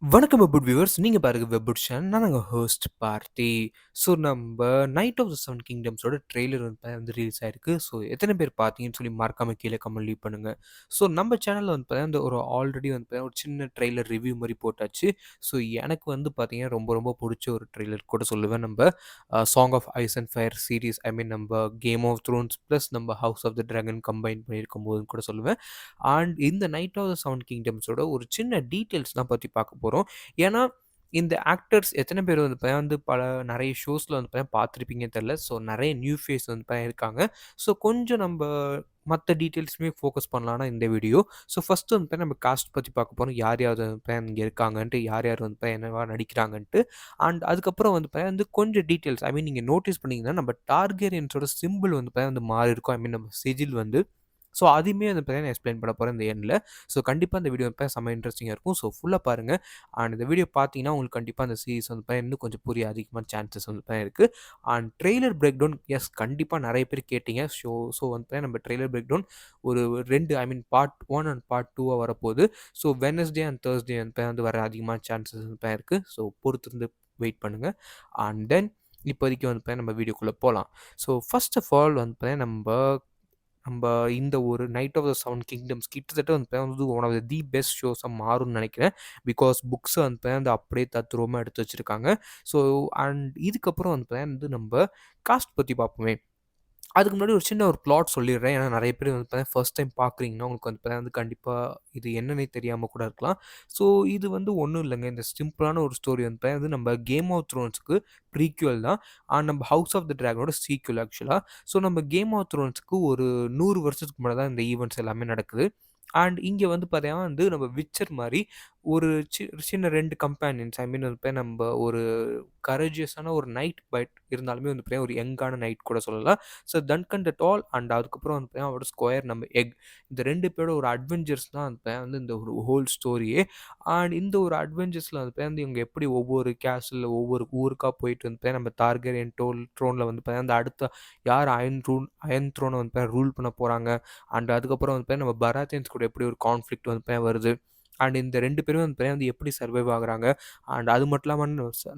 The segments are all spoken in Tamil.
வணக்கம் வெப்புட் வியூவர்ஸ். நீங்க பாருங்க வெப்புட் சேனல். நான் உங்க ஹோஸ்ட் பார்த்தி. ஸோ நம்ப நைட் ஆஃப் த செவன் கிங்டம்ஸோட ட்ரெய்லர் வந்து ரிலீஸ் ஆயிருக்கு. ஸோ எத்தனை பேர் பார்த்தீங்கன்னு சொல்லி மறக்காம கீழ கமெண்ட் லீவ் பண்ணுங்க. ஸோ நம்ம சேனல்ல வந்து பார்த்தீங்கன்னா, இந்த ஒரு ஆல்ரெடி வந்து பார்த்தீங்கன்னா, ஒரு சின்ன ட்ரெய்லர் ரிவ்யூ மாரி போட்டாச்சு. ஸோ எனக்கு வந்து பார்த்தீங்கன்னா, ரொம்ப ரொம்ப புடிச்ச ஒரு ட்ரெய்லர் கூட சொல்லுவேன். நம்ப song of ice and fire series I mean நம்ப கேம் ஆஃப் த்ரோன்ஸ் ப்ளஸ் நம்ம house of the dragon combine பண்ணியிருக்கும்போதுன்னு கூட சொல்லுவேன். அண்ட் இந்த நைட் ஆஃப் த செவன் கிங்டம்ஸோட ஒரு சின்ன டீட்டெயில்ஸ் தான் பத்தி பார்க்க போறோம். ஏன்னா, இந்த ஆக்டர்ஸ் எத்தன பேர் வந்து பார்த்தீங்கன்னா வந்து நெறைய ஷோஸ்ல வந்து பார்த்தீங்கன்னா பார்த்துருப்பீங்கன்னு தெரியல. ஸோ நெறைய நியூ ஃபேஸ் வந்து பார்த்தீங்கன்னா இருக்காங்க. ஸோ கொஞ்சம் நம்ப மத்த டீட்டெயில்ஸுமே ஃபோக்கஸ் பண்ணலான்னா இந்த வீடியோ. ஸோ ஃபர்ஸ்ட்டு வந்து பார்த்தீங்கன்னா நம்ம காஸ்ட் பத்தி பார்க்க போறோம். யார் யார் வந்து பார்த்தீங்கன்னா இங்க இருக்காங்கன்ட்டு, யார் யார் வந்து பார்த்தீங்கன்னா என்னவா நடிக்கிறாங்கன்ட்டு. அண்ட் அதுக்கப்புறம் வந்து பார்த்தீங்கன்னா வந்து கொஞ்சம் டீட்டெயில்ஸ் ஐ மீன் நீங்க நோட்டீஸ் பண்ணீங்கன்னா, நம்ம டார்கெரியன்ஸோட சிம்பிள் வந்து பார்த்தீங்கன்னா வந்து மாறியிருக்கும். ஐ மீன் நம்ம சிஜில் வந்து ஸோ அதுவுமே வந்து பார்த்தீங்கன்னா எக்ஸ்ப்ளைன் பண்ண போறேன் இந்த எண்ட்ல. ஸோ கண்டிப்பா இந்த வீடியோ வந்து செம்ம இன்ட்ரஸ்டிங்கா இருக்கும். ஸோ ஃபுல்லா பாருங்க. அண்ட் இந்த வீடியோ பார்த்தீங்கன்னா, உங்களுக்கு கண்டிப்பா அந்த சீரிஸ் வந்து இன்னும் கொஞ்சம் புரிய அதிகமான சான்சஸ் வந்து இருக்கு. அண்ட் ட்ரெய்லர் பிரேக் டவுன் கண்டிப்பா நெறைய பேர் கேட்டீங்க. ஸோ வந்து நம்ம ட்ரெய்லர் பிரேக் டவுன் ஒரு 2 ஐ மீன் பார்ட் 1 அண்ட் பார்ட் 2 வரப்போது. ஸோ வெட்னஸ்டே அண்ட் தர்ஸ்டே வந்து வர அதிகமான சான்சஸ் வந்து இருக்கு. ஸோ பொறுத்திருந்து வெயிட் பண்ணுங்க. அண்ட் தென் இப்போதைக்கு வந்து நம்ம வீடியோக்குள்ள போலாம். ஸோ ஃபர்ஸ்ட் ஆஃப் ஆல் வந்து நம்ப நம்ப இந்த ஒரு night of the seven kingdoms கிட்டத்தட்ட வந்து ஒன் ஆஃப் தி பெஸ்ட் ஷோஸா மாறும்னு நெனைக்கிறேன். பிகாஸ் புக்ஸ வந்து அப்படியே தத்ரூவமா எடுத்து வச்சிருக்காங்க. ஸோ அண்ட் இதுக்கப்புறம் வந்து நம்ப காஸ்ட் பத்தி பார்ப்போமே. அதுக்கு முன்னாடி ஒரு சின்ன ஒரு பிளாட் சொல்லிடுறேன். ஏன்னா நெறைய பேர் வந்து ஃபர்ஸ்ட் டைம் பார்க்குறீங்கன்னா, உங்களுக்கு வந்து கண்டிப்பா இது என்னன்னே தெரியாம கூட இருக்கலாம். ஸோ இது வந்து ஒண்ணும் இல்லங்க. இந்த சிம்பிளான ஒரு ஸ்டோரி வந்து நம்ம கேம் ஆஃப் த்ரோன்ஸ்‌க்கு ப்ரீக்வல் தான். நம்ம ஹவுஸ் ஆஃப் த டிராகனோட சீக்வல் ஆக்சுவலா. ஸோ நம்ம கேம் ஆஃப் த்ரோன்ஸ்‌க்கு ஒரு 100 வருஷத்துக்கு முன்னாடி தான் இந்த ஈவென்ட்ஸ் எல்லாமே நடக்குது. அண்ட் இங்க வந்து பார்த்தீங்கன்னா வந்து நம்ம விட்சர் மாரி ஒரு சின்ன 2 கம்பேனியன்ஸ் ஐ மீன் வந்து நம்ப ஒரு கரேஜியஸான ஒரு நைட் பட் இருந்தாலுமே வந்து பார்த்தீங்கன்னா, ஒரு யங்கான நைட் கூட சொல்லலாம். So Duncan the tall and அதுக்கப்புறம் வந்து பார்த்தீங்கன்னா, அவரோட ஸ்கொயர் நம்ம எக். இந்த 2 பேரோட ஒரு அட்வென்ச்சர்ஸ் தான் வந்து இந்த ஒரு ஹோல் ஸ்டோரியே. அண்ட் இந்த ஒரு அட்வென்ச்சர்ஸ்ல வந்து பார்த்தீங்கன்னா, இவங்க எப்படி ஒவ்வொரு கேசல்ல ஒவ்வொரு ஊருக்கா போயிட்டு வந்து பார்த்தீங்கன்னா, நம்ம டார்கெரியன் த்ரோன்ல வந்து பார்த்தீங்கன்னா, அந்த அடுத்த யார் அயர்ன் த்ரோன வந்து ரூல் பண்ண போறாங்க. அண்ட் அதுக்கப்புறம் வந்து பார்த்தீங்கன்னா, நம்ம பராத்தியன்ஸ் கூட எப்படி ஒரு கான்ஃப்ளிக்ட் வந்து வருது. அண்ட் இந்த 2 பேரும் வந்து எப்படி சர்வைவ் ஆகுறாங்க. அண்ட் அது மட்டும் இல்லாம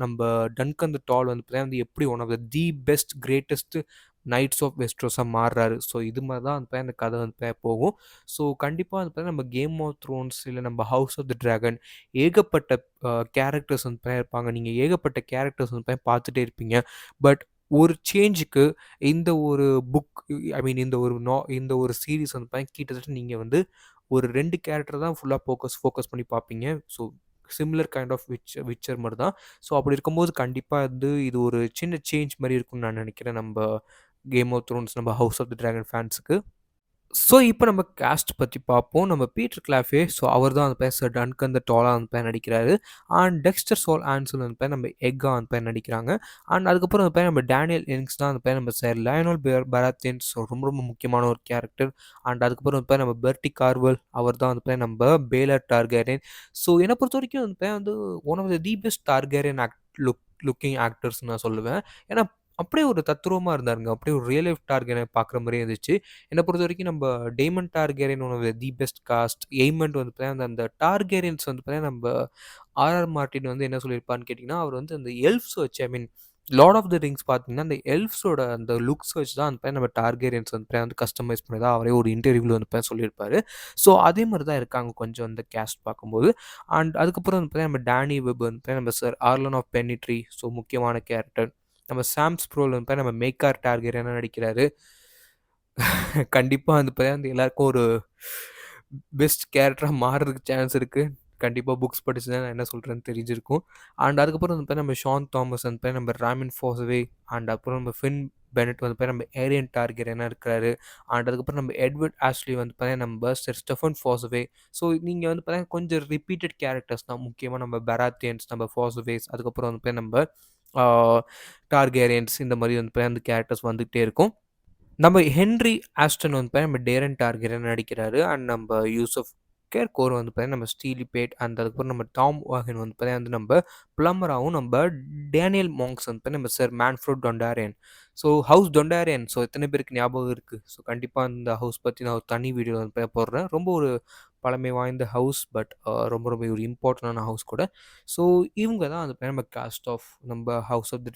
நம்ப டன்கன் த டால் வந்து பார்த்தீங்கன்னா, வந்து எப்படி one of the best greatest knights of வெஸ்ட்ரோஸா மாறுறாரு. ஸோ இது மாரி தான் வந்து அந்த கதை வந்து போகும். ஸோ கண்டிப்பா வந்து பார்த்தீங்கன்னா, நம்ம கேம் ஆஃப் த்ரோன்ஸ் இல்ல நம்ம ஹவுஸ் ஆஃப் த டிராகன் ஏகப்பட்ட கேரக்டர்ஸ் வந்து இருப்பாங்க. நீங்க ஏகப்பட்ட கேரக்டர்ஸ் வந்து பார்த்துட்டே இருப்பீங்க. பட் ஒரு சேஞ்சுக்கு இந்த ஒரு புக் ஐ மீன் இந்த ஒரு சீரிஸ் வந்து கிட்டத்தட்ட நீங்க வந்து ஒரு 2 கேரக்டர் தான் ஃபுல்லா ஃபோக்கஸ் பண்ணி பார்ப்பீங்க. So similar kind of Witcher மாரி தான். ஸோ அப்படி இருக்கும்போது கண்டிப்பா வந்து இது ஒரு சின்ன சேஞ்ச் மாரி இருக்கும்னு நான் நெனைக்கிறேன். நம்ப கேம் ஆஃப் த்ரோன்ஸ் நம்ம ஹவுஸ் ஆஃப் த டிராகன் ஃபேன்ஸுக்கு. ஸோ, இப்ப நம்ம காஸ்ட் பத்தி பார்ப்போம். நம்ம பீட்டர் கிளாஃபே அவர் தான் வந்து சர் டன்கன் த டாலா வந்து நடிக்கிறாரு. அண்ட் டெக்ஸ்டர் சோல் ஆன்சன் வந்து நம்ம எக்கா வந்து நடிக்கிறாங்க. அண்ட் அதுக்கப்புறம் வந்து நம்ம டேனியல் எனிங்ஸ் தான் வந்து நம்ம சர் லயனல் பராத்தியன் ஸோ ரொம்ப ரொம்ப முக்கியமான ஒரு கேரக்டர். அண்ட் அதுக்கப்புறம் வந்து நம்ம பெர்டி கார்வெல் அவர் தான் வந்து நம்ம பேலர் டார்கேரியன். ஸோ என்ன பொறுத்தவரைக்கும் வந்து one of the best Targaryen looking ஆக்டர்ஸ்ன்னு நான் சொல்லுவேன். ஏன்னா அப்படியே ஒரு தத்ரூவமா இருந்தாருங்க. அப்படியே ஒரு ரியல் லைஃப் டார்கென பார்க்குற மாரியே இருந்துச்சு. என்ன பொறுத்தவரைக்கும் நம்ப Daemon Targaryen one of the best cast. Aemond வந்து பார்த்தீங்கன்னா, அந்த டார்கேரியன்ஸ் வந்து பார்த்தீங்கன்னா, நம்ப ஆர்.ஆர். மார்ட்டின் வந்து என்ன சொல்லியிருப்பார்ன்னு கேட்டீங்கன்னா, அவர் வந்து அந்த எல்ஃப்ஸ் வச்சு ஐ மீன் லார்ட் ஆஃப் த ரிங்ஸ் பார்த்தீங்கன்னா, அந்த எல்ஃப்ஸோட அந்த லுக்ஸ் வச்சு தான் வந்து நம்ம டார்கேரியன்ஸ் வந்து கஸ்டமைஸ் பண்ணதா அவரே ஒரு இன்டர்வியூல வந்து சொல்லியிருப்பாரு. ஸோ அதே மாரி தான் இருக்காங்க கொஞ்சம் அந்த கேஸ்ட் பார்க்கும்போது. அண்ட் அதுக்கப்புறம் வந்து பார்த்தீங்கன்னா, நம்ம டேனி வெப் வந்து நம்ம சர் ஆர்லன் ஆஃப் பெனிட்ரி ஸோ முக்கியமான கேரக்டர். நம்ம சாம் ஸ்ப்ரோல் வந்து நம்ம மேக்கார் டார்கெரியனா நடிக்கிறாரு. கண்டிப்பா வந்து பார்த்தீங்கன்னா, எல்லாருக்கும் ஒரு பெஸ்ட் கேரக்டரா மாறுறதுக்கு சான்ஸ் இருக்கு. கண்டிப்பா புக்ஸ் படிச்சு தான் நான் என்ன சொல்றேன்னு தெரிஞ்சிருக்கும். அண்ட் அதுக்கப்புறம் வந்து நம்ம ஷான் தாமஸ் வந்து நம்ம ராமின் ஃபாஸ்வே அண்ட் அப்புறம் நம்ம ஃபின் பெனட் வந்து நம்ம ஏரியன் டார்கெரியனா இருக்கிறாரு. அண்ட் அதுக்கப்புறம் நம்ம எட்வர்ட் ஆஷ்லி வந்து பார்த்தீங்கன்னா, நம்ம சர் ஸ்டெஃபன் ஃபாஸ்வே. ஸோ நீங்க வந்து பார்த்தீங்கன்னா, கொஞ்சம் ரிப்பீட்டட் கேரக்டர்ஸ் தான். முக்கியமா நம்ம பராத்தியன்ஸ், நம்ம ஃபாஸ்வேஸ் அதுக்கப்புறம் வந்து நம்ம ஆ டார்கேரியன்ஸ் இந்த மாரி வந்து அந்த கேரக்டர்ஸ் வந்துகிட்டே இருக்கும். நம்ம ஹென்றி ஆஸ்டன் வந்து நம்ம டேரன் டார்கெரியன் நடிக்கிறாரு. அண்ட் நம்ம யூசுப் கேர்கோர் வந்து பார்த்தீங்கன்னா, நம்ம ஸ்டீலி பேட் அண்ட் அதுக்கப்புறம் நம்ம டாம் வாகன் வந்து பார்த்தீங்கன்னா, வந்து நம்ம பிளம்பராவும் நம்ம டேனியல் மாங்க்ஸ் வந்து நம்ம சர் மேன்ஃப்ரோட் டொண்டாரியன். ஸோ ஹவுஸ் டொண்டாரியன் ஸோ எத்தனை பேருக்கு ஞாபகம் இருக்கு? ஸோ கண்டிப்பா இந்த ஹவுஸ் பத்தி நான் ஒரு தனி வீடியோ வந்து போடுறேன். ரொம்ப ஒரு பழமை வாய்ந்த ஹவுஸ். பட் ரொம்ப ரொம்ப ஒரு இம்பார்ட்டன்டான ஹவுஸ் கூட. ஸோ இவங்க தான் அந்த நம்ம காஸ்ட் ஆஃப் நம்ம house of the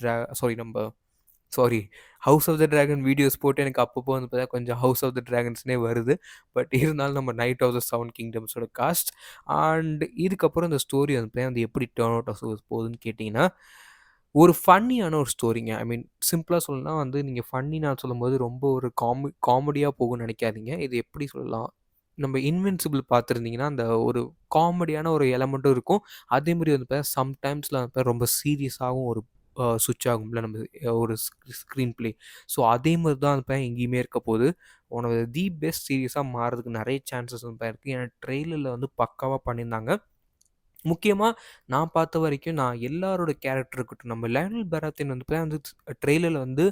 sorry house of the dragon videos போட்டு எனக்கு அப்பப்போ வந்து பார்த்தா கொஞ்சம் ஹவுஸ் ஆஃப் த டிராகன்ஸ்னே வருது. பட் இருந்தாலும் நம்ம நைட் ஆஃப் த செவன் கிங்டம்ஸோட காஸ்ட். அண்ட் இதுக்கப்புறம் இந்த ஸ்டோரி வந்து எப்படி டேர்ன் அவுட் ஆஃப் போகுதுன்னு கேட்டிங்கன்னா, ஒரு ஃபன்னியான ஒரு ஸ்டோரிங்க. ஐ மீன் சிம்பிளா சொல்லணும்னா வந்து நீங்க ஃபன்னி நான் சொல்லும்போது ரொம்ப ஒரு காமெடியா போகும்னு நெனைக்காதீங்க. இது எப்படி சொல்லலாம்? நம்ம இன்வின்சிபிள் பார்த்துருந்தீங்கன்னா, அந்த ஒரு காமெடியான ஒரு எலமெண்ட்டும் இருக்கும். அதேமாரி வந்து சம்டைம்ஸ்ல வந்து ரொம்ப சீரியஸாவும் ஒரு ஸ்விட்ச் ஆகும்ல நம்ம ஒரு ஸ்க்ரீன் ப்ளே. ஸோ அதே மாரி தான் இப்ப எங்கேயுமே இருக்க போது. ஒன் ஆஃப் தி பெஸ்ட் சீரிஸா மாறதுக்கு நெறைய சான்சஸ் வந்து இருக்கு. ஏன்னா ட்ரெய்லர்ல வந்து பக்காவா பண்ணியிருந்தாங்க. முக்கியமா நான் பார்த்த வரைக்கும் நான் எல்லாரோட கேரக்டர் இருக்கட்டும், நம்ம லியோனல் பராத்தியன் வந்து ட்ரெய்லர்ல வந்து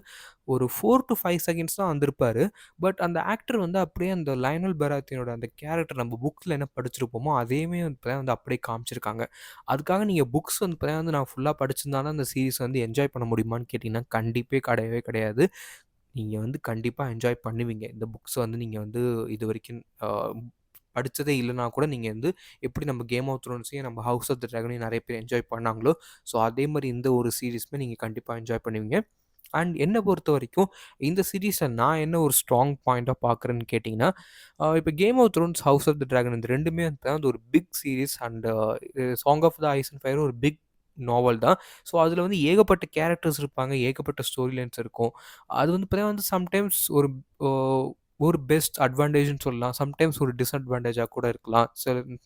ஒரு 4 டூ 5 செகண்ட்ஸ் தான் வந்திருப்பாரு. பட் அந்த ஆக்டர் வந்து அப்படியே அந்த லியோனல் பராத்தியனோட அந்த கேரக்டர் நம்ம புக்ஸ்ல என்ன படிச்சிருப்போமோ, அதையுமே வந்து வந்து அப்படியே காமிச்சிருக்காங்க. அதுக்காக நீங்க புக்ஸ் வந்து வந்து நான் ஃபுல்லா படிச்சிருந்தா தான் அந்த சீரிஸ் வந்து என்ஜாய் பண்ண முடியுமான்னு கேட்டீங்கன்னா, கண்டிப்பே கிடையவே கிடையாது. நீங்க வந்து கண்டிப்பா என்ஜாய் பண்ணுவீங்க. இந்த புக்ஸ் வந்து நீங்க வந்து இதுவரைக்கும் படிச்சதே இல்லன்னா கூட நீங்க வந்து எப்படி நம்ம கேம் ஆஃப் த்ரோன்ஸையும், நம்ம ஹவுஸ் ஆஃப் த டிராகனையும் நெறைய பேர் என்ஜாய் பண்ணாங்களோ, ஸோ அதே மாரி இந்த ஒரு சீரிஸுமே நீங்க கண்டிப்பா என்ஜாய் பண்ணுவீங்க. அண்ட் என்ன பொறுத்தவரைக்கும் இந்த சீரிஸ்ல நான் என்ன ஒரு ஸ்ட்ராங் பாயிண்ட்டா பார்க்குறேன்னு கேட்டீங்கன்னா, இப்ப game of thrones, house of the dragon இந்த 2மே வந்து ஒரு big series. And song of the ice and fire ஒரு பிக் நாவல் தான். ஸோ அதில வந்து ஏகப்பட்ட கேரக்டர்ஸ் இருப்பாங்க. ஏகப்பட்ட ஸ்டோரி லைன்ஸ் இருக்கும். அது வந்து பார்த்தீங்கன்னா வந்து சம்டைம்ஸ் ஓ ஒரு பெஸ்ட் அட்வான்டேஜ்ன்னு சொல்லலாம். சம்டைம்ஸ் ஒரு டிஸ்அட்வான்டேஜா கூட இருக்கலாம்.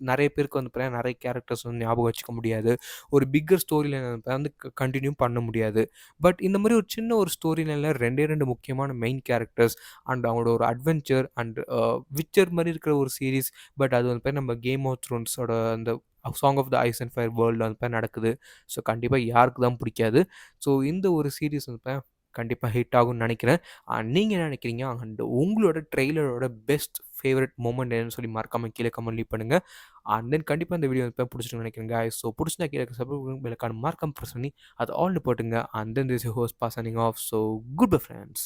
நெறைய பேருக்கு வந்து பார்த்தீங்கன்னா நெறைய கேரக்டர்ஸ் வந்து ஞாபகம் வச்சுக்க முடியாது. ஒரு பிக்கர் ஸ்டோரி லைன் வந்து கன்டின்யூ பண்ண முடியாது. பட் இந்த மாரி ஒரு சின்ன ஒரு ஸ்டோரி லைன்ல 2 முக்கியமான மெயின் கேரக்டர்ஸ் அண்ட் அவங்களோட ஒரு அட்வென்ச்சர் அண்ட் விச்சர் மாரி இருக்கிற ஒரு சீரிஸ். பட் அது வந்து நம்ம கேம் ஆஃப் த்ரோன்ஸோட அந்த song of the ice and fire வேர்ல்டுல வந்து நடக்குது. ஸோ கண்டிப்பா யாருக்கு தான் பிடிக்காது. ஸோ இந்த ஒரு சீரிஸ் வந்து கண்டிப்பா ஹிட் ஆகும்னு நெனைக்கிறேன். நீங்க என்ன நெனைக்கிறீங்க? அண்ட் உங்களோட ட்ரெய்லரோட பெஸ்ட் ஃபேவரைட் மொமெண்ட் என்னன்னு சொல்லி மறக்காம கீழ கமெண்ட் லீவ் பண்ணுங்க. அண்ட் தென் கண்டிப்பா இந்த வீடியோ புடிச்சிருக்கும்னு நெனைக்கிறேன் காய்ஸ். ஸோ புடிச்சிருந்தா கீழ சப்ஸ்கிரைப் பெல் ஐகான் மறக்காம பிரஸ் பண்ணி அது ஆல்ன்னு போட்டுங்க. And then this is your host signing off. So good bye friends.